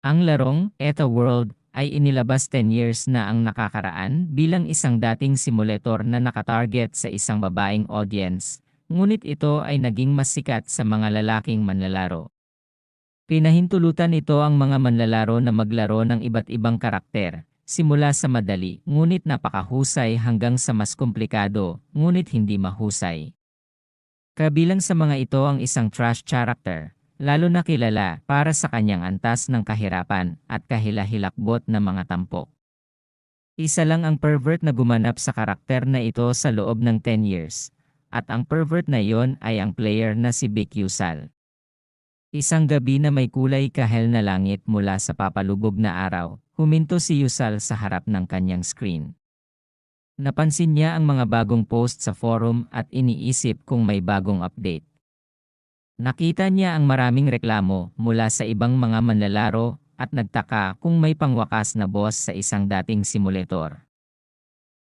Ang larong ETA World ay inilabas 10 years na ang nakakaraan bilang isang dating simulator na nakatarget sa isang babaeng audience, ngunit ito ay naging mas sikat sa mga lalaking manlalaro. Pinahintulutan ito ang mga manlalaro na maglaro ng iba't ibang karakter, simula sa madali ngunit napakahusay hanggang sa mas komplikado ngunit hindi mahusay. Kabilang sa mga ito ang isang trash character, lalo na kilala para sa kanyang antas ng kahirapan at kahilahilakbot na mga tampok. Isa lang ang pervert na gumanap sa karakter na ito sa loob ng 10 years, at ang pervert na iyon ay ang player na si Vic Yusal. Isang gabi na may kulay kahel na langit mula sa papalubog na araw, huminto si Yusal sa harap ng kanyang screen. Napansin niya ang mga bagong post sa forum at iniisip kung may bagong update. Nakita niya ang maraming reklamo mula sa ibang mga manlalaro at nagtaka kung may pangwakas na boss sa isang dating simulator.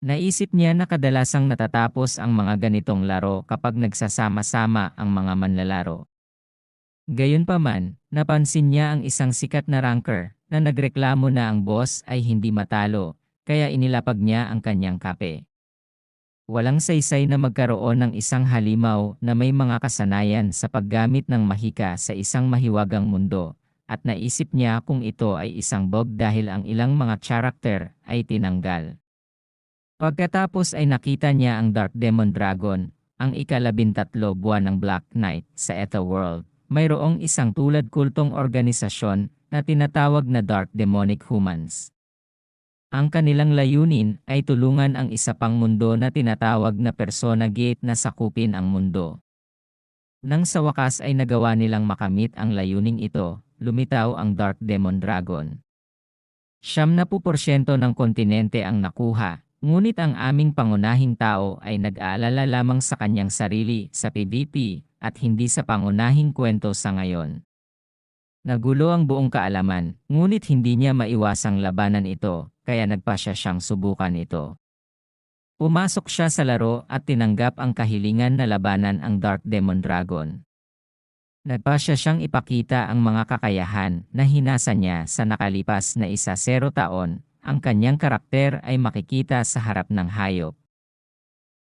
Naisip niya na kadalasang natatapos ang mga ganitong laro kapag nagsasama-sama ang mga manlalaro. Gayunpaman, napansin niya ang isang sikat na ranker na nagreklamo na ang boss ay hindi matalo, kaya inilapag niya ang kanyang kape. Walang saysay na magkaroon ng isang halimaw na may mga kasanayan sa paggamit ng mahika sa isang mahiwagang mundo, at naisip niya kung ito ay isang bug dahil ang ilang mga character ay tinanggal. Pagkatapos ay nakita niya ang Dark Demon Dragon, ang ika-13 buwan ng Black Knight sa ETA World. Mayroong isang tulad kultong organisasyon na tinatawag na Dark Demonic Humans. Ang kanilang layunin ay tulungan ang isa pang mundo na tinatawag na Persona Gate na sakupin ang mundo. Nang sa wakas ay nagawa nilang makamit ang layuning ito, lumitaw ang Dark Demon Dragon. 70% ng kontinente ang nakuha, ngunit ang aming pangunahing tao ay nag-aalala lamang sa kanyang sarili sa PvP at hindi sa pangunahing kwento sa ngayon. Nagulo ang buong kaalaman, ngunit hindi niya maiwasang labanan ito, kaya nagpasya siyang subukan ito. Pumasok siya sa laro at tinanggap ang kahilingan na labanan ang Dark Demon Dragon. Nagpasya siyang ipakita ang mga kakayahan na hinasa niya sa nakalipas na 10 taon, ang kanyang karakter ay makikita sa harap ng hayop.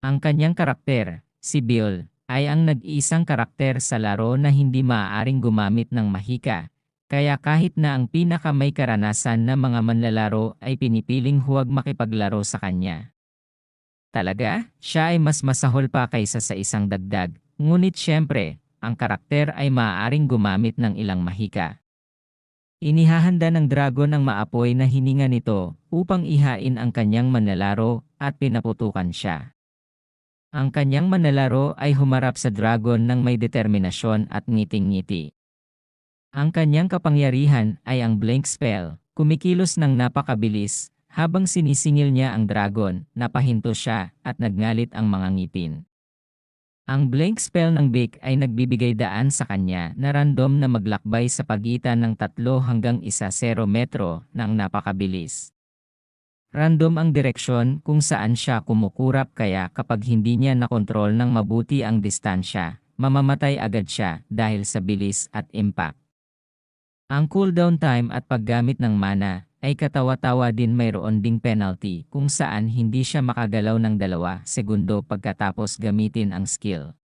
Ang kanyang karakter, si Bill, ay ang nag-iisang karakter sa laro na hindi maaaring gumamit ng mahika, kaya kahit na ang pinaka may karanasan na mga manlalaro ay pinipiling huwag makipaglaro sa kanya. Talaga, siya ay mas masahol pa kaysa sa isang dagdag, ngunit syempre, ang karakter ay maaaring gumamit ng ilang mahika. Inihahanda ng dragon ang maapoy na hininga nito upang ihain ang kanyang manlalaro at pinaputukan siya. Ang kanyang manlalaro ay humarap sa dragon ng may determinasyon at ngiting-ngiti. Ang kanyang kapangyarihan ay ang blink spell, kumikilos ng napakabilis, habang sinisingil niya ang dragon, napahinto siya at nagngalit ang mga ngipin. Ang blink spell ng Vic ay nagbibigay daan sa kanya na random na maglakbay sa pagitan ng 3 hanggang 10 metro ng napakabilis. Random ang direksyon kung saan siya kumukurap kaya kapag hindi niya nakontrol ng mabuti ang distansya, mamamatay agad siya dahil sa bilis at impact. Ang cooldown time at paggamit ng mana ay katawa-tawa din mayroon ding penalty kung saan hindi siya makagalaw ng 2 segundo pagkatapos gamitin ang skill.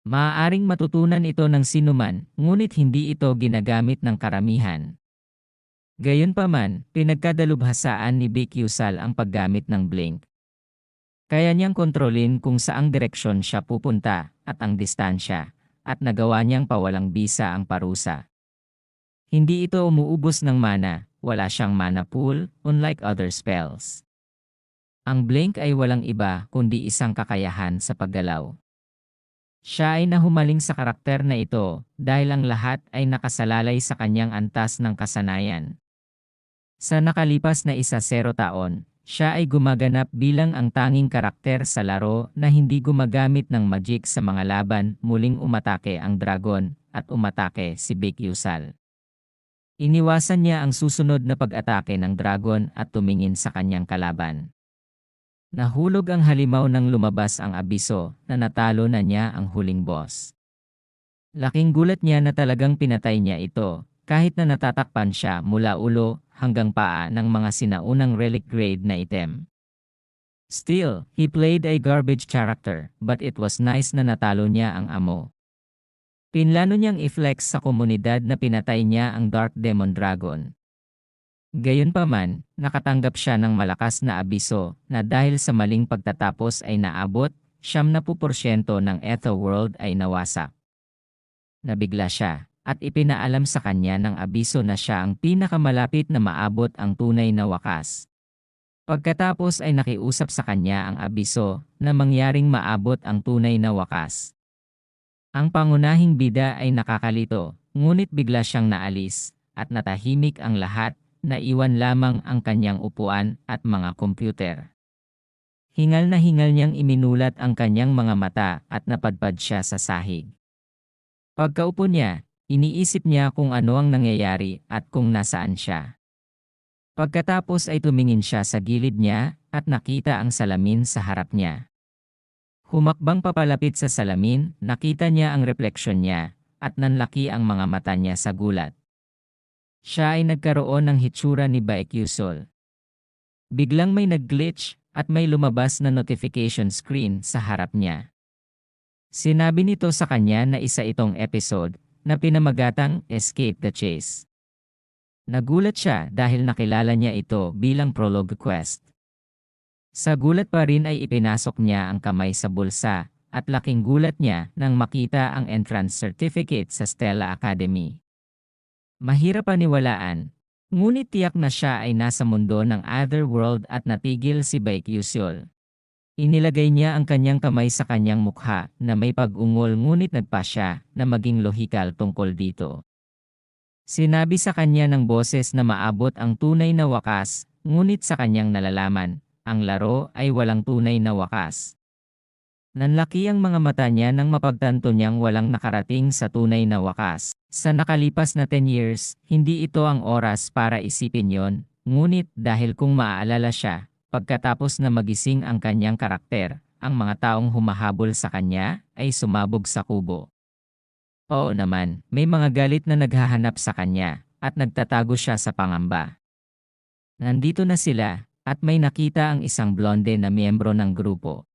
Maaaring matutunan ito ng sinuman, ngunit hindi ito ginagamit ng karamihan. Gayunpaman, pinagkadalubhasaan ni Vic Yusal ang paggamit ng blink. Kaya niyang kontrolin kung saang direksyon siya pupunta at ang distansya, at nagawa niyang pawalang bisa ang parusa. Hindi ito umuubos ng mana, wala siyang mana pool, unlike other spells. Ang blink ay walang iba kundi isang kakayahan sa paggalaw. Siya ay nahumaling sa karakter na ito dahil ang lahat ay nakasalalay sa kanyang antas ng kasanayan. Sa nakalipas na 10 taon, siya ay gumaganap bilang ang tanging karakter sa laro na hindi gumagamit ng magic sa mga laban. Muling umatake ang dragon at umatake si Vic Yusal. Iniwasan niya ang susunod na pag-atake ng dragon at tumingin sa kanyang kalaban. Nahulog ang halimaw nang lumabas ang abiso na natalo na niya ang huling boss. Laking gulat niya na talagang pinatay niya ito, kahit na natatakpan siya mula ulo hanggang paa ng mga sinaunang relic grade na item. Still, he played a garbage character, but it was nice na natalo niya ang amo. Pinlano niyang i-flex sa komunidad na pinatay niya ang Dark Demon Dragon. Gayunpaman, nakatanggap siya ng malakas na abiso na dahil sa maling pagtatapos ay naabot, 70% ng Etherworld ay nawasak. Nabigla siya, at ipinaalam sa kanya ng abiso na siya ang pinakamalapit na maabot ang tunay na wakas. Pagkatapos ay nakiusap sa kanya ang abiso na mangyaring maabot ang tunay na wakas. Ang pangunahing bida ay nakakalito, ngunit bigla siyang naalis, at natahimik ang lahat, naiwan lamang ang kanyang upuan at mga kompyuter. Hingal na hingal niyang iminulat ang kanyang mga mata at napadpad siya sa sahig. Pagkaupo niya, iniisip niya kung ano ang nangyayari at kung nasaan siya. Pagkatapos ay tumingin siya sa gilid niya at nakita ang salamin sa harap niya. Humakbang papalapit sa salamin, nakita niya ang refleksyon niya at nanlaki ang mga mata niya sa gulat. Siya ay nagkaroon ng hitsura ni Baekhyusol. Biglang may nag-glitch at may lumabas na notification screen sa harap niya. Sinabi nito sa kanya na isa itong episode na pinamagatang Escape the Chase. Nagulat siya dahil nakilala niya ito bilang prologue quest. Sa gulat pa rin ay ipinasok niya ang kamay sa bulsa at laking gulat niya nang makita ang entrance certificate sa Stella Academy. Mahirap paniwalaan, ngunit tiyak na siya ay nasa mundo ng Otherworld at natigil si Baekhyusol. Inilagay niya ang kanyang kamay sa kanyang mukha na may pag-ungol ngunit nagpa siya na maging lohikal tungkol dito. Sinabi sa kanya ng boses na maabot ang tunay na wakas, ngunit sa kanyang nalalaman, ang laro ay walang tunay na wakas. Nanlaki ang mga mata niya nang mapagtanto niyang walang nakarating sa tunay na wakas. Sa nakalipas na 10 years, hindi ito ang oras para isipin yon, ngunit dahil kung maaalala siya, pagkatapos na magising ang kanyang karakter, ang mga taong humahabol sa kanya ay sumabog sa kubo. Oo naman, may mga galit na naghahanap sa kanya, at nagtatago siya sa pangamba. Nandito na sila, at may nakita ang isang blonde na miyembro ng grupo.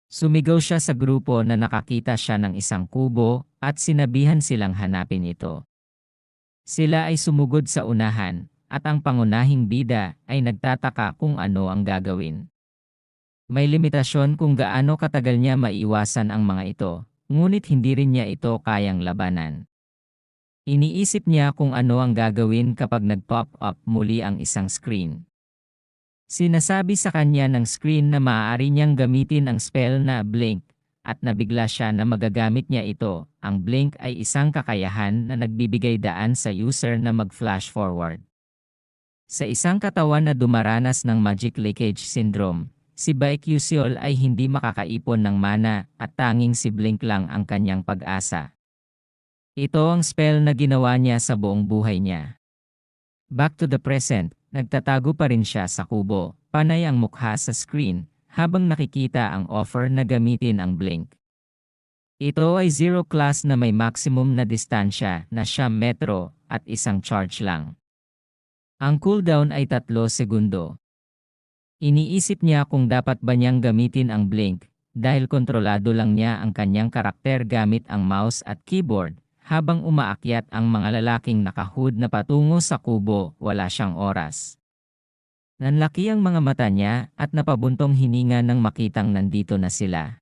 Sumigaw siya sa grupo na nakakita siya ng isang kubo, at sinabihan silang hanapin ito. Sila ay sumugod sa unahan, at ang pangunahing bida ay nagtataka kung ano ang gagawin. May limitasyon kung gaano katagal niya maiwasan ang mga ito. Ngunit hindi rin niya ito kayang labanan. Iniisip niya kung ano ang gagawin kapag nag-pop up muli ang isang screen. Sinasabi sa kanya ng screen na maaari niyang gamitin ang spell na Blink, at nabigla siya na magagamit niya ito. Ang Blink ay isang kakayahan na nagbibigay daan sa user na mag-flash forward. Sa isang katawan na dumaranas ng Magic Leakage Syndrome, si Baekhyusol ay hindi makakaipon ng mana at tanging si Blink lang ang kanyang pag-asa. Ito ang spell na ginawa niya sa buong buhay niya. Back to the present, nagtatago pa rin siya sa kubo, panay ang mukha sa screen, habang nakikita ang offer na gamitin ang Blink. Ito ay zero class na may maximum na distansya na 9 metro at isang charge lang. Ang cooldown ay 3 segundo. Iniisip niya kung dapat ba niyang gamitin ang Blink, dahil kontrolado lang niya ang kanyang karakter gamit ang mouse at keyboard, habang umaakyat ang mga lalaking nakahood na patungo sa kubo, wala siyang oras. Nanlaki ang mga mata niya at napabuntong hininga nang makitang nandito na sila.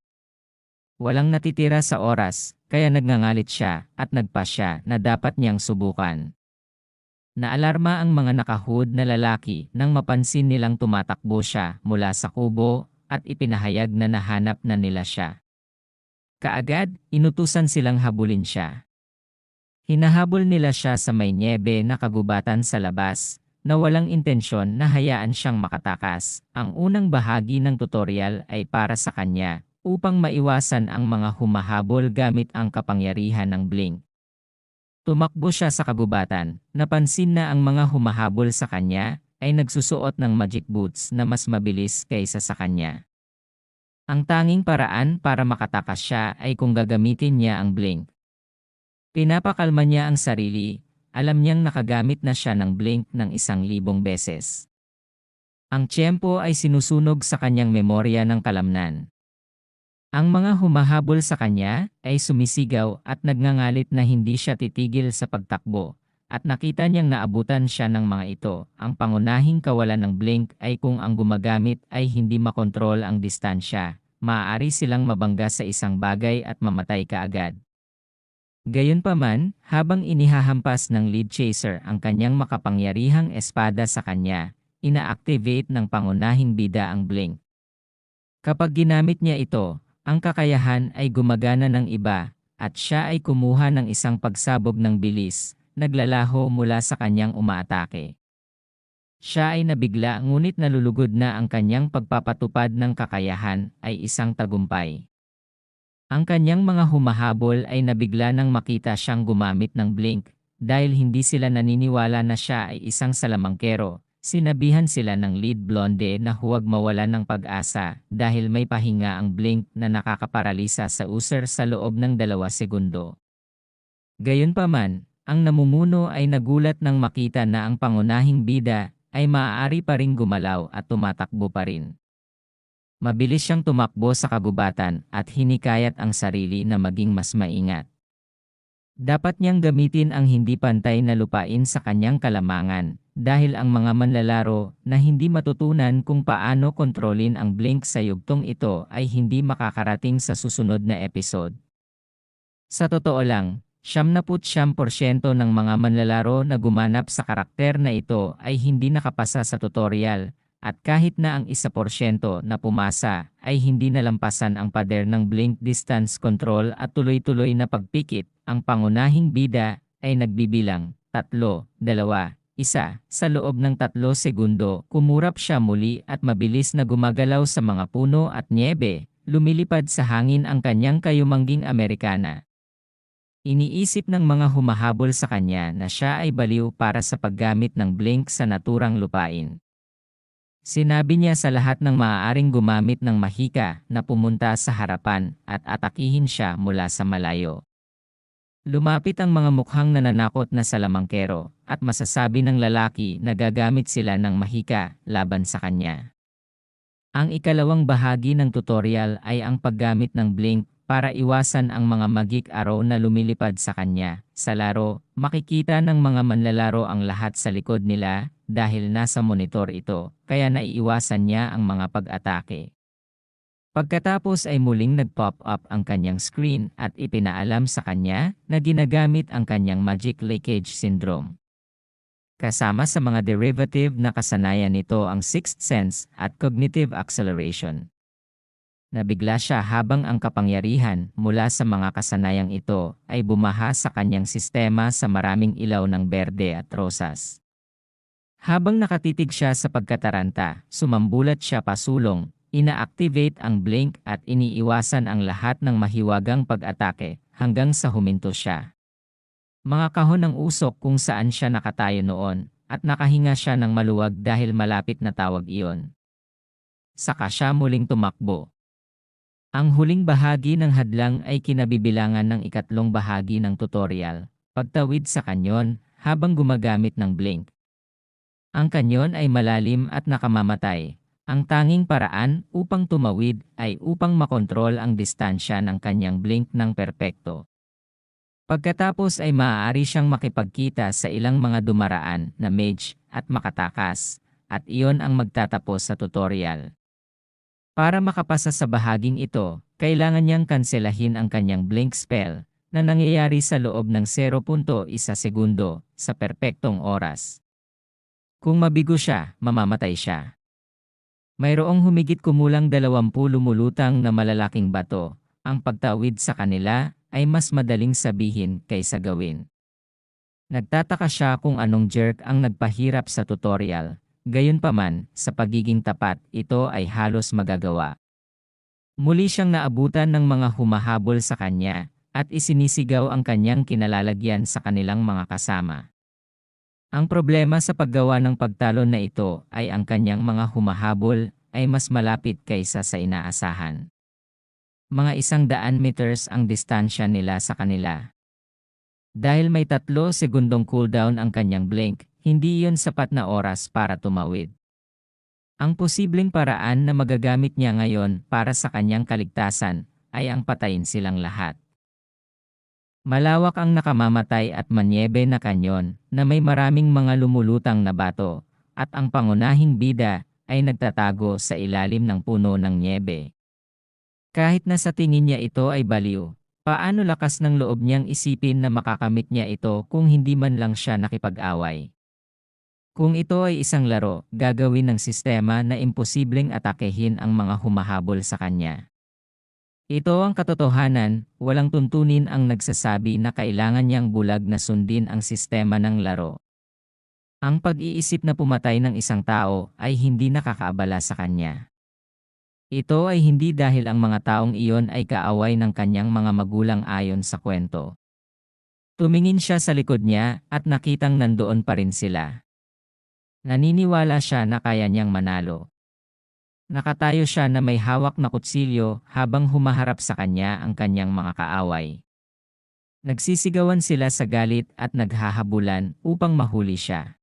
Walang natitira sa oras, kaya nagngangalit siya at nagpa siya na dapat niyang subukan. Naalarma ang mga nakahood na lalaki nang mapansin nilang tumatakbo siya mula sa kubo at ipinahayag na nahanap na nila siya. Kaagad, inutusan silang habulin siya. Hinahabol nila siya sa may nyebe na kagubatan sa labas, na walang intensyon na hayaan siyang makatakas. Ang unang bahagi ng tutorial ay para sa kanya, upang maiwasan ang mga humahabol gamit ang kapangyarihan ng Blink. Tumakbo siya sa kagubatan, napansin na ang mga humahabol sa kanya ay nagsusuot ng magic boots na mas mabilis kaysa sa kanya. Ang tanging paraan para makatakas siya ay kung gagamitin niya ang Blink. Pinapakalma niya ang sarili, alam niyang nakagamit na siya ng blink ng 1,000 beses. Ang tiyempo ay sinusunog sa kanyang memorya ng kalamnan. Ang mga humahabol sa kanya ay sumisigaw at nagngangalit na hindi siya titigil sa pagtakbo, at nakita niyang naabutan siya ng mga ito. Ang pangunahing kawalan ng blink ay kung ang gumagamit ay hindi makontrol ang distansya, maaari silang mabangga sa isang bagay at mamatay kaagad. Gayunpaman, habang inihahampas ng lead chaser ang kanyang makapangyarihang espada sa kanya, ina-activate ng pangunahing bida ang blink. Kapag ginamit niya ito, ang kakayahan ay gumagana ng iba, at siya ay kumuha ng isang pagsabog ng bilis, naglalaho mula sa kanyang umaatake. Siya ay nabigla ngunit nalulugod na ang kanyang pagpapatupad ng kakayahan ay isang tagumpay. Ang kanyang mga humahabol ay nabigla nang makita siyang gumamit ng blink, dahil hindi sila naniniwala na siya ay isang salamangkero. Sinabihan sila ng lead blonde na huwag mawalan ng pag-asa dahil may pahinga ang blink na nakakaparalisa sa user sa loob ng 2 segundo. Gayunpaman, ang namumuno ay nagulat nang makita na ang pangunahing bida ay maaari pa ring gumalaw at tumatakbo pa rin. Mabilis siyang tumakbo sa kagubatan at hinikayat ang sarili na maging mas maingat. Dapat niyang gamitin ang hindi pantay na lupain sa kanyang kalamangan, dahil ang mga manlalaro na hindi matutunan kung paano kontrolin ang blink sa yugtong ito ay hindi makakarating sa susunod na episode. Sa totoo lang, 99% ng mga manlalaro na gumanap sa karakter na ito ay hindi nakapasa sa tutorial, at kahit na ang 1% na pumasa ay hindi nalampasan ang pader ng blink distance control at tuloy-tuloy na pagpikit. Ang pangunahing bida ay nagbibilang 3, 2, 1. Sa loob ng 3 segundo, kumurap siya muli at mabilis na gumagalaw sa mga puno at nyebe. Lumilipad sa hangin ang kanyang kayumangging Amerikana. Iniisip ng mga humahabol sa kanya na siya ay baliw para sa paggamit ng blink sa naturang lupain. Sinabi niya sa lahat ng maaaring gumamit ng mahika na pumunta sa harapan at atakihin siya mula sa malayo. Lumapit ang mga mukhang nananakot na salamangkero at masasabi ng lalaki na gagamit sila ng mahika laban sa kanya. Ang ikalawang bahagi ng tutorial ay ang paggamit ng blink para iwasan ang mga magic arrow na lumilipad sa kanya. Sa laro, makikita ng mga manlalaro ang lahat sa likod nila dahil nasa monitor ito, kaya naiiwasan niya ang mga pag-atake. Pagkatapos ay muling nag-pop up ang kanyang screen at ipinaalam sa kanya na ginagamit ang kanyang magic leakage syndrome. Kasama sa mga derivative na kasanayan nito ang sixth sense at cognitive acceleration. Nabigla siya habang ang kapangyarihan mula sa mga kasanayang ito ay bumaha sa kanyang sistema sa maraming ilaw ng berde at rosas. Habang nakatitig siya sa pagkataranta, sumambulat siya pasulong. Ina-activate ang blink at iniiwasan ang lahat ng mahiwagang pag-atake hanggang sa huminto siya. Mga kahon ng usok kung saan siya nakatayo noon at nakahinga siya ng maluwag dahil malapit na tawag iyon. Saka siya muling tumakbo. Ang huling bahagi ng hadlang ay kinabibilangan ng ikatlong bahagi ng tutorial, pagtawid sa kanyon habang gumagamit ng blink. Ang kanyon ay malalim at nakamamatay. Ang tanging paraan upang tumawid ay upang makontrol ang distansya ng kanyang blink ng perpekto. Pagkatapos ay maaari siyang makipagkita sa ilang mga dumaraan na mage at makatakas, at iyon ang magtatapos sa tutorial. Para makapasa sa bahaging ito, kailangan niyang kanselahin ang kanyang blink spell na nangyayari sa loob ng 0.1 segundo sa perpektong oras. Kung mabigo siya, mamamatay siya. Mayroong humigit kumulang 20 lumulutang na malalaking bato. Ang pagtawid sa kanila ay mas madaling sabihin kaysa gawin. Nagtataka siya kung anong jerk ang nagpahirap sa tutorial. Gayunpaman, sa pagiging tapat, ito ay halos magagawa. Muli siyang naabutan ng mga humahabol sa kanya at isinisigaw ang kanyang kinalalagyan sa kanilang mga kasama. Ang problema sa paggawa ng pagtalon na ito ay ang kanyang mga humahabol ay mas malapit kaysa sa inaasahan. Mga 100 meters ang distansya nila sa kanila. Dahil may 3 segundong cooldown ang kanyang blink, hindi iyon sapat na oras para tumawid. Ang posibleng paraan na magagamit niya ngayon para sa kanyang kaligtasan ay ang patayin silang lahat. Malawak ang nakamamatay at manyebe na kanyon na may maraming mga lumulutang na bato at ang pangunahing bida ay nagtatago sa ilalim ng puno ng nyebe. Kahit na sa tingin niya ito ay baliw, paano lakas ng loob niyang isipin na makakamit niya ito kung hindi man lang siya nakipag-away? Kung ito ay isang laro, gagawin ng sistema na imposibleng atakehin ang mga humahabol sa kanya. Ito ang katotohanan, walang tuntunin ang nagsasabi na kailangan niyang bulag na sundin ang sistema ng laro. Ang pag-iisip na pumatay ng isang tao ay hindi nakakaabala sa kanya. Ito ay hindi dahil ang mga taong iyon ay kaaway ng kanyang mga magulang ayon sa kwento. Tumingin siya sa likod niya at nakitang nandoon pa rin sila. Naniniwala siya na kaya niyang manalo. Nakatayo siya na may hawak na kutsilyo habang humaharap sa kanya ang kanyang mga kaaway. Nagsisigawan sila sa galit at naghahabulan upang mahuli siya.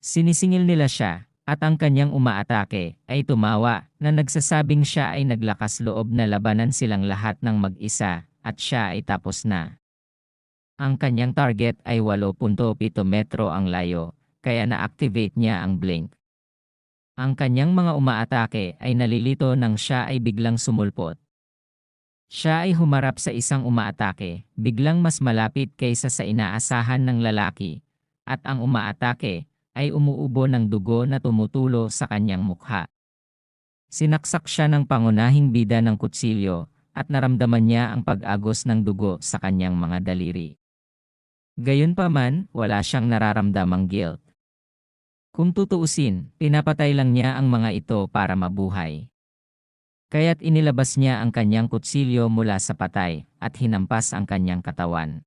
Sinisingil nila siya at ang kanyang umaatake ay tumawa na nagsasabing siya ay naglakas loob na labanan silang lahat ng mag-isa at siya ay tapos na. Ang kanyang target ay 8.7 metro ang layo. Kaya na-activate niya ang blink. Ang kanyang mga umaatake ay nalilito nang siya ay biglang sumulpot. Siya ay humarap sa isang umaatake, biglang mas malapit kaysa sa inaasahan ng lalaki, at ang umaatake ay umuubo ng dugo na tumutulo sa kanyang mukha. Sinaksak siya ng pangunahing bida ng kutsilyo at naramdaman niya ang pag-agos ng dugo sa kanyang mga daliri. Gayunpaman, wala siyang nararamdamang guilt. Kung tutuusin, pinapatay lang niya ang mga ito para mabuhay. Kaya't inilabas niya ang kanyang kutsilyo mula sa patay at hinampas ang kanyang katawan.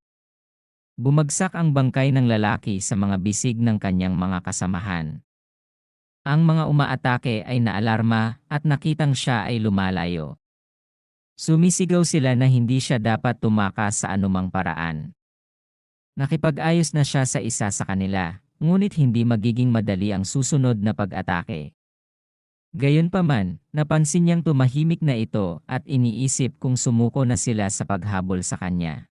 Bumagsak ang bangkay ng lalaki sa mga bisig ng kanyang mga kasamahan. Ang mga umaatake ay naalarma at nakitang siya ay lumalayo. Sumisigaw sila na hindi siya dapat tumakas sa anumang paraan. Nakipag-ayos na siya sa isa sa kanila. Ngunit hindi magiging madali ang susunod na pag-atake. Gayunpaman, napansin niyang tumahimik na ito at iniisip kung sumuko na sila sa paghabol sa kanya.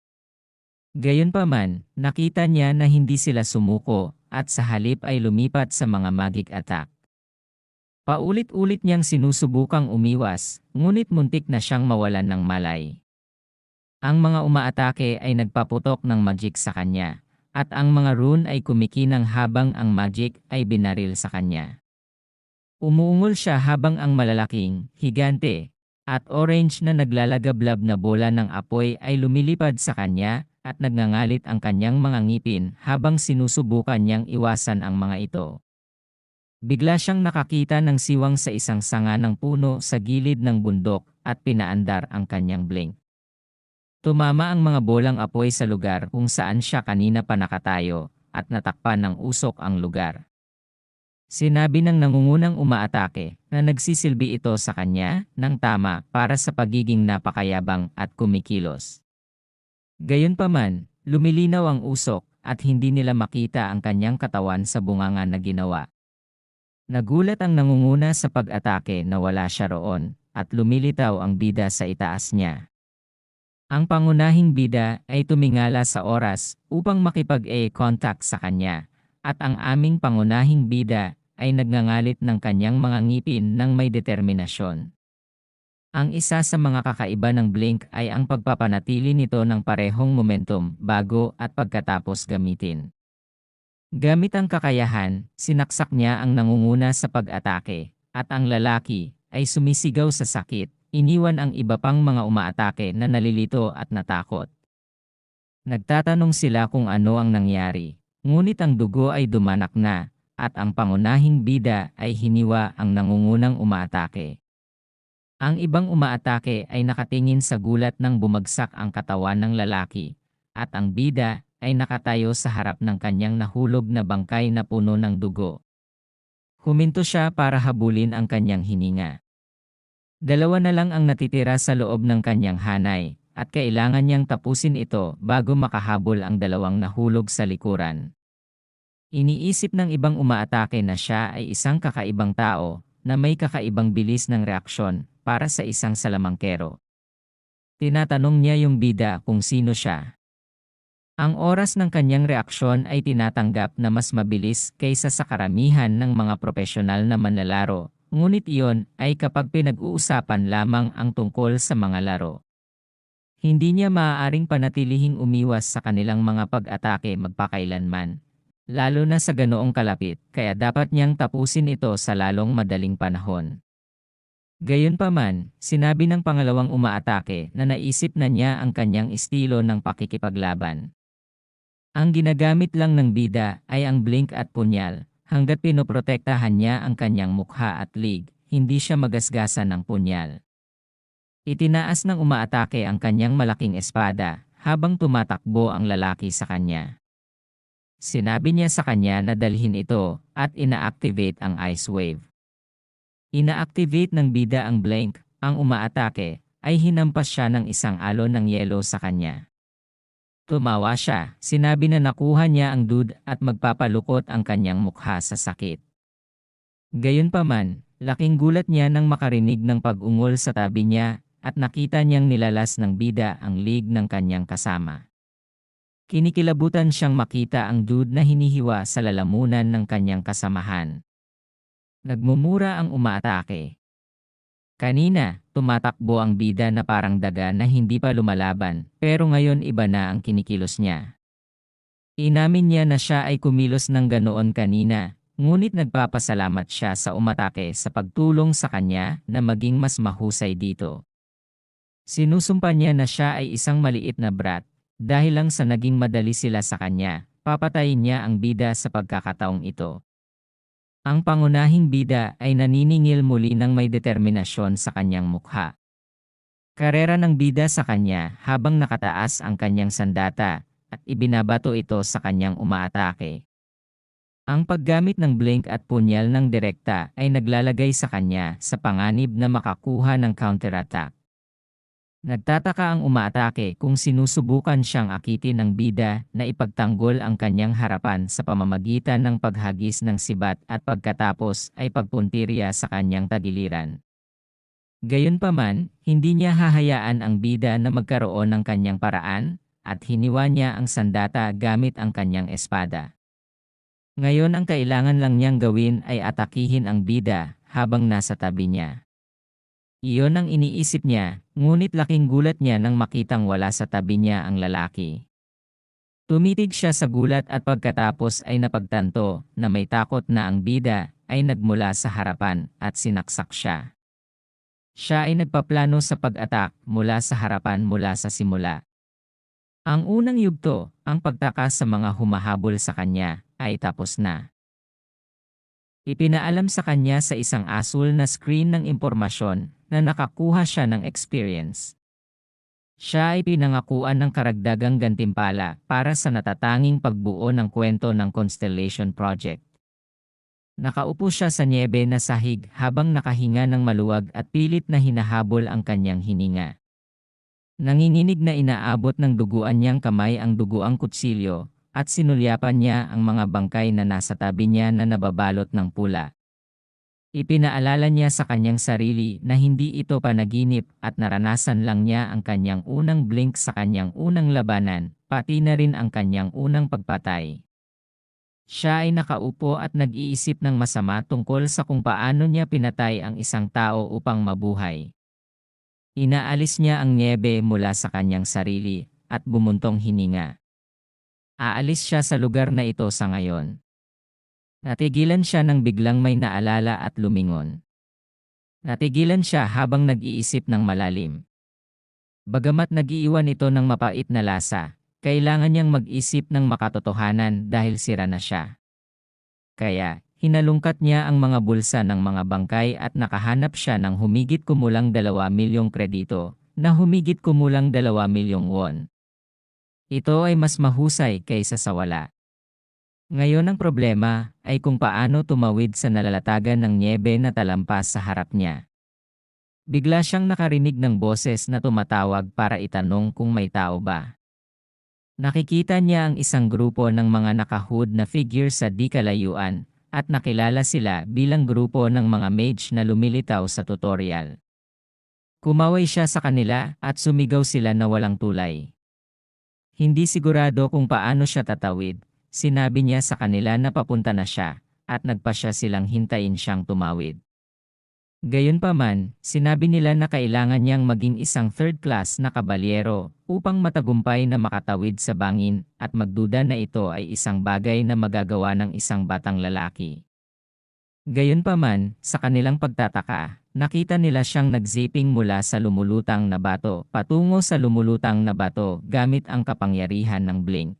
Gayunpaman, nakita niya na hindi sila sumuko at sa halip ay lumipat sa mga magic attack. Paulit-ulit niyang sinusubukang umiwas, ngunit muntik na siyang mawalan ng malay. Ang mga umaatake ay nagpaputok ng magic sa kanya. At ang mga rune ay kumikinang habang ang magic ay binaril sa kanya. Umuungol siya habang ang malalaking, higante, at orange na naglalagablab na bola ng apoy ay lumilipad sa kanya at nagngangalit ang kanyang mga ngipin habang sinusubukan niyang iwasan ang mga ito. Bigla siyang nakakita ng siwang sa isang sanga ng puno sa gilid ng bundok at pinaandar ang kanyang blink. Tumama ang mga bolang apoy sa lugar kung saan siya kanina pa nakatayo at natakpan ng usok ang lugar. Sinabi ng nangungunang umaatake na nagsisilbi ito sa kanya ng tama para sa pagiging napakayabang at kumikilos. Gayunpaman, lumilinaw ang usok at hindi nila makita ang kanyang katawan sa bunganga na ginawa. Nagulat ang nangunguna sa pag-atake na wala siya roon at lumilitaw ang bida sa itaas niya. Ang pangunahing bida ay tumingala sa oras upang makipag-eye contact sa kanya, at ang aming pangunahing bida ay nagngangalit ng kanyang mga ngipin ng may determinasyon. Ang isa sa mga kakaiba ng blink ay ang pagpapanatili nito ng parehong momentum bago at pagkatapos gamitin. Gamit ang kakayahan, sinaksak niya ang nangunguna sa pag-atake, at ang lalaki ay sumisigaw sa sakit. Iniwan ang iba pang mga umaatake na nalilito at natakot. Nagtatanong sila kung ano ang nangyari, ngunit ang dugo ay dumanak na, at ang pangunahing bida ay hiniwa ang nangungunang umaatake. Ang ibang umaatake ay nakatingin sa gulat nang bumagsak ang katawan ng lalaki, at ang bida ay nakatayo sa harap ng kanyang nahulog na bangkay na puno ng dugo. Huminto siya para habulin ang kanyang hininga. Dalawa na lang ang natitira sa loob ng kanyang hanay, at kailangan niyang tapusin ito bago makahabol ang dalawang nahulog sa likuran. Iniisip ng ibang umaatake na siya ay isang kakaibang tao na may kakaibang bilis ng reaksyon para sa isang salamangkero. Tinatanong niya yung bida kung sino siya. Ang oras ng kanyang reaksyon ay tinatanggap na mas mabilis kaysa sa karamihan ng mga profesional na manlalaro, ngunit iyon ay kapag pinag-uusapan lamang ang tungkol sa mga laro. Hindi niya maaaring panatilihing umiwas sa kanilang mga pag-atake magpakailanman, lalo na sa ganoong kalapit, kaya dapat niyang tapusin ito sa lalong madaling panahon. Gayunpaman, sinabi ng pangalawang umaatake na naisip na niya ang kanyang estilo ng pakikipaglaban. Ang ginagamit lang ng bida ay ang blink at punyal, hanggat pinoprotektahan niya ang kanyang mukha at lig, hindi siya magasgasan ng punyal. Itinaas ng umaatake ang kanyang malaking espada, habang tumatakbo ang lalaki sa kanya. Sinabi niya sa kanya na dalhin ito, at ina-activate ang ice wave. Ina-activate ng bida ang blink, ang umaatake, ay hinampas siya ng isang alon ng yelo sa kanya. Tumawa siya, sinabi na nakuha niya ang dude at magpapalukot ang kanyang mukha sa sakit. Gayunpaman, laking gulat niya nang makarinig ng pag-ungol sa tabi niya, at nakita niyang nilalas ng bida ang lig ng kanyang kasama. Kinikilabutan siyang makita ang dude na hinihiwa sa lalamunan ng kanyang kasamahan. Nagmumura ang umaatake. Kanina, tumatakbo ang bida na parang daga na hindi pa lumalaban, pero ngayon iba na ang kinikilos niya. Inamin niya na siya ay kumilos ng ganoon kanina, ngunit nagpapasalamat siya sa umatake sa pagtulong sa kanya na maging mas mahusay dito. Sinusumpa niya na siya ay isang maliit na brat. Dahil lang sa naging madali sila sa kanya, papatayin niya ang bida sa pagkakataong ito. Ang pangunahing bida ay naniningil muli ng may determinasyon sa kanyang mukha. Karera ng bida sa kanya habang nakataas ang kanyang sandata at ibinabato ito sa kanyang umaatake. Ang paggamit ng blink at punyal ng direkta ay naglalagay sa kanya sa panganib na makakuha ng counterattack. Nagtataka ang umaatake kung sinusubukan siyang akitin ng bida na ipagtanggol ang kanyang harapan sa pamamagitan ng paghagis ng sibat at pagkatapos ay pagpuntirya sa kanyang tagiliran. Gayunpaman, hindi niya hahayaan ang bida na magkaroon ng kanyang paraan at hiniwa niya ang sandata gamit ang kanyang espada. Ngayon ang kailangan lang niyang gawin ay atakihin ang bida habang nasa tabi niya. Iyon ang iniisip niya, ngunit laking gulat niya nang makitang wala sa tabi niya ang lalaki. Tumitig siya sa gulat at pagkatapos ay napagtanto na may takot na ang bida ay nagmula sa harapan at sinaksak siya. Siya ay nagpaplano sa pag-atak mula sa harapan mula sa simula. Ang unang yugto, ang pagtakas sa mga humahabol sa kanya, ay tapos na. Ipinaalam sa kanya sa isang asul na screen ng impormasyon na nakakuha siya ng experience. Siya ay pinangakuan ng karagdagang gantimpala para sa natatanging pagbuo ng kwento ng Constellation Project. Nakaupo siya sa nyebe na sahig habang nakahinga ng maluwag at pilit na hinahabol ang kanyang hininga. Nanginginig na inaabot ng duguan niyang kamay ang duguang kutsilyo, at sinulyapan niya ang mga bangkay na nasa tabi niya na nababalot ng pula. Ipinaalala niya sa kanyang sarili na hindi ito panaginip at naranasan lang niya ang kanyang unang blink sa kanyang unang labanan, pati na rin ang kanyang unang pagpatay. Siya ay nakaupo at nag-iisip ng masama tungkol sa kung paano niya pinatay ang isang tao upang mabuhay. Inaalis niya ang nyebe mula sa kanyang sarili at bumuntong hininga. Aalis siya sa lugar na ito sa ngayon. Natigilan siya nang biglang may naalala at lumingon. Natigilan siya habang nag-iisip ng malalim. Bagamat nag-iiwan ito ng mapait na lasa, kailangan niyang mag-isip ng makatotohanan dahil sira na siya. Kaya, hinalungkat niya ang mga bulsa ng mga bangkay at nakahanap siya ng humigit kumulang 2 milyong kredito, na humigit kumulang 2 milyong won. Ito ay mas mahusay kaysa sa wala. Ngayon ang problema ay kung paano tumawid sa nalalatagan ng nyebe na talampas sa harap niya. Bigla siyang nakarinig ng boses na tumatawag para itanong kung may tao ba. Nakikita niya ang isang grupo ng mga nakahood na figure sa di kalayuan, at nakilala sila bilang grupo ng mga mage na lumilitaw sa tutorial. Kumaway siya sa kanila at sumigaw sila na walang tulay. Hindi sigurado kung paano siya tatawid, sinabi niya sa kanila na papunta na siya, at nagpa siya silang hintayin siyang tumawid. Gayunpaman, sinabi nila na kailangan niyang maging isang third class na kabalyero upang matagumpay na makatawid sa bangin at magduda na ito ay isang bagay na magagawa ng isang batang lalaki. Gayunpaman, sa kanilang pagtataka, nakita nila siyang nagzipping mula sa lumulutang na bato patungo sa lumulutang na bato gamit ang kapangyarihan ng blink.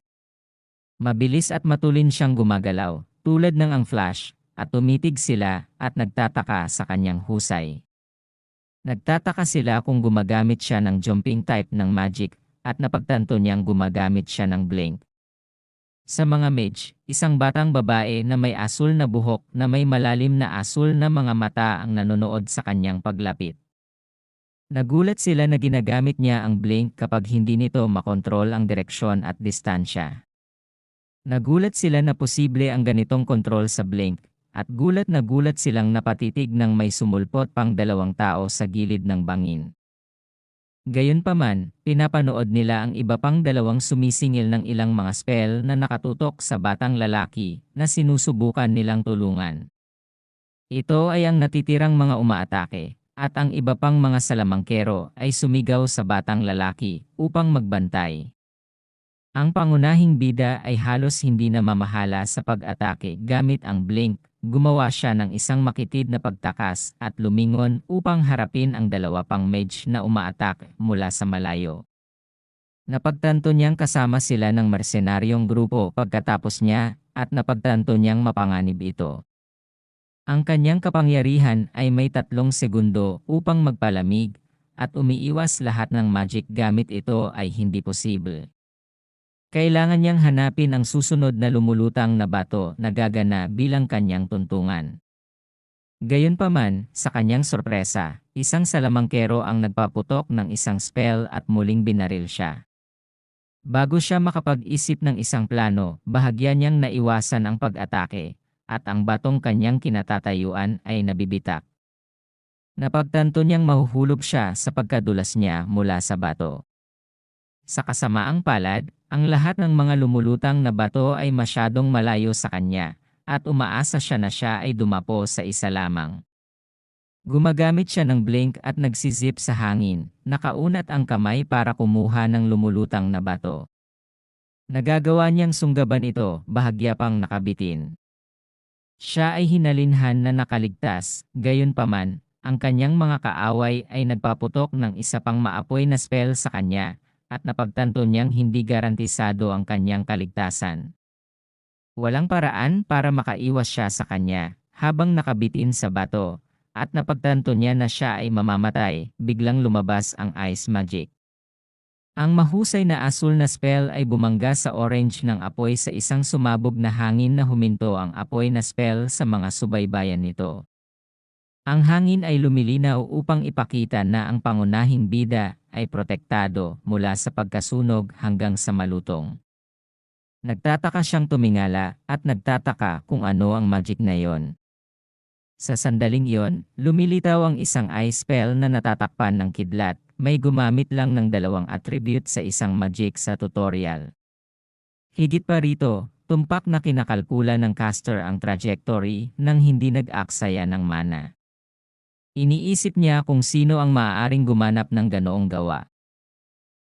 Mabilis at matulin siyang gumagalaw, tulad ng ang flash, at tumitig sila at nagtataka sa kanyang husay. Nagtataka sila kung gumagamit siya ng jumping type ng magic at napagtanto niyang gumagamit siya ng blink. Sa mga mage, isang batang babae na may asul na buhok na may malalim na asul na mga mata ang nanonood sa kanyang paglapit. Nagulat sila na ginagamit niya ang blink kapag hindi nito makontrol ang direksyon at distansya. Nagulat sila na posible ang ganitong kontrol sa blink, at gulat na gulat silang napatitig ng may sumulpot pang dalawang tao sa gilid ng bangin. Gayunpaman, pinapanood nila ang iba pang dalawang sumisingil ng ilang mga spell na nakatutok sa batang lalaki na sinusubukan nilang tulungan. Ito ay ang natitirang mga umaatake, at ang iba pang mga salamangkero ay sumigaw sa batang lalaki upang magbantay. Ang pangunahing bida ay halos hindi na mamahala sa pag-atake gamit ang blink. Gumawa siya ng isang makitid na pagtakas at lumingon upang harapin ang dalawa pang mage na umaatake mula sa malayo. Napagtanto niyang kasama sila ng mersenaryong grupo pagkatapos niya at napagtanto niyang mapanganib ito. Ang kanyang kapangyarihan ay may 3 segundo upang magpalamig at umiiwas lahat ng magic gamit ito ay hindi posible. Kailangan niyang hanapin ang susunod na lumulutang na bato na gagana bilang kanyang tuntungan. Gayunpaman, sa kanyang sorpresa, isang salamangkero ang nagpaputok ng isang spell at muling binaril siya. Bago siya makapag-isip ng isang plano, bahagya niyang naiwasan ang pag-atake, at ang batong kanyang kinatatayuan ay nabibitak. Napagtanto niyang mahuhulog siya sa pagkadulas niya mula sa bato. Sa kasamaang palad, ang lahat ng mga lumulutang na bato ay masyadong malayo sa kanya, at umaasa siya na siya ay dumapo sa isa lamang. Gumagamit siya ng blink at nagsizip sa hangin, nakaunat ang kamay para kumuha ng lumulutang na bato. Nagagawa niyang sunggaban ito, bahagya pang nakabitin. Siya ay hinalinhan na nakaligtas, gayunpaman, ang kanyang mga kaaway ay nagpaputok ng isa pang maapoy na spell sa kanya, at napagtanto niyang hindi garantisado ang kanyang kaligtasan. Walang paraan para makaiwas siya sa kanya, habang nakabitin sa bato, at napagtanto niya na siya ay mamamatay, biglang lumabas ang ice magic. Ang mahusay na asul na spell ay bumangga sa orange ng apoy sa isang sumabog na hangin na huminto ang apoy na spell sa mga subaybayan nito. Ang hangin ay lumilinaw upang ipakita na ang pangunahing bida ay protektado mula sa pagkasunog hanggang sa malutong. Nagtataka siyang tumingala at nagtataka kung ano ang magic na yon. Sa sandaling iyon, lumilitaw ang isang ice spell na natatakpan ng kidlat, may gumamit lang ng 2 attribute sa isang magic sa tutorial. Higit pa rito, tumpak na kinakalkula ng caster ang trajectory nang hindi nag-aksaya ng mana. Iniisip niya kung sino ang maaaring gumanap ng ganoong gawa.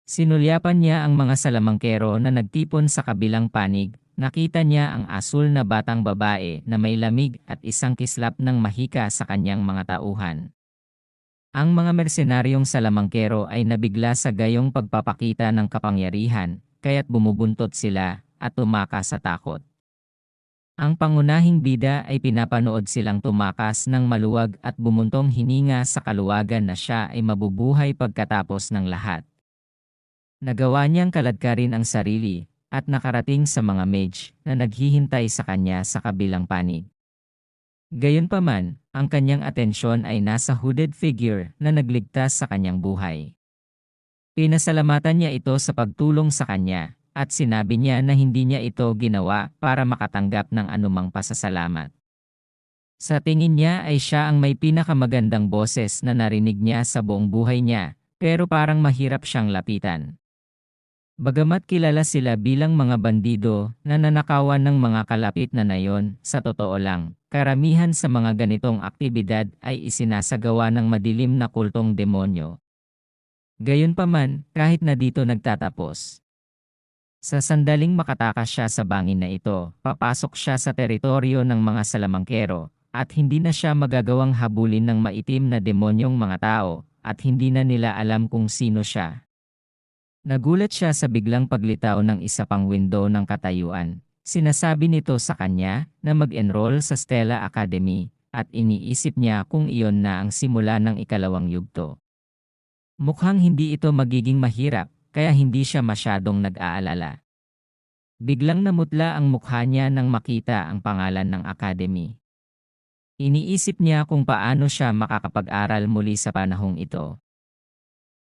Sinulyapan niya ang mga salamangkero na nagtipon sa kabilang panig, nakita niya ang asul na batang babae na may lamig at isang kislap ng mahika sa kanyang mga tauhan. Ang mga mersenaryong salamangkero ay nabigla sa gayong pagpapakita ng kapangyarihan, kaya't bumubuntot sila at tumakas sa takot. Ang pangunahing bida ay pinapanood silang tumakas ng maluwag at bumuntong hininga sa kaluwagan na siya ay mabubuhay pagkatapos ng lahat. Nagawa niyang kaladkarin ang sarili at nakarating sa mga mage na naghihintay sa kanya sa kabilang panig. Gayunpaman, ang kanyang atensyon ay nasa hooded figure na nagligtas sa kanyang buhay. Pinasalamatan niya ito sa pagtulong sa kanya, at sinabi niya na hindi niya ito ginawa para makatanggap ng anumang pasasalamat. Sa tingin niya ay siya ang may pinakamagandang boses na narinig niya sa buong buhay niya, pero parang mahirap siyang lapitan. Bagamat kilala sila bilang mga bandido na nanakawan ng mga kalapit na nayon, sa totoo lang, karamihan sa mga ganitong aktibidad ay isinasagawa ng madilim na kultong demonyo. Gayunpaman, kahit na dito nagtatapos. Sa sandaling makatakas siya sa bangin na ito, papasok siya sa teritoryo ng mga salamangkero, at hindi na siya magagawang habulin ng maitim na demonyong mga tao, at hindi na nila alam kung sino siya. Nagulat siya sa biglang paglitaw ng isa pang window ng katayuan. Sinasabi nito sa kanya na mag-enroll sa Stella Academy, at iniisip niya kung iyon na ang simula ng ikalawang yugto. Mukhang hindi ito magiging mahirap, kaya hindi siya masyadong nag-aalala. Biglang namutla ang mukha niya nang makita ang pangalan ng academy. Iniisip niya kung paano siya makakapag-aral muli sa panahong ito.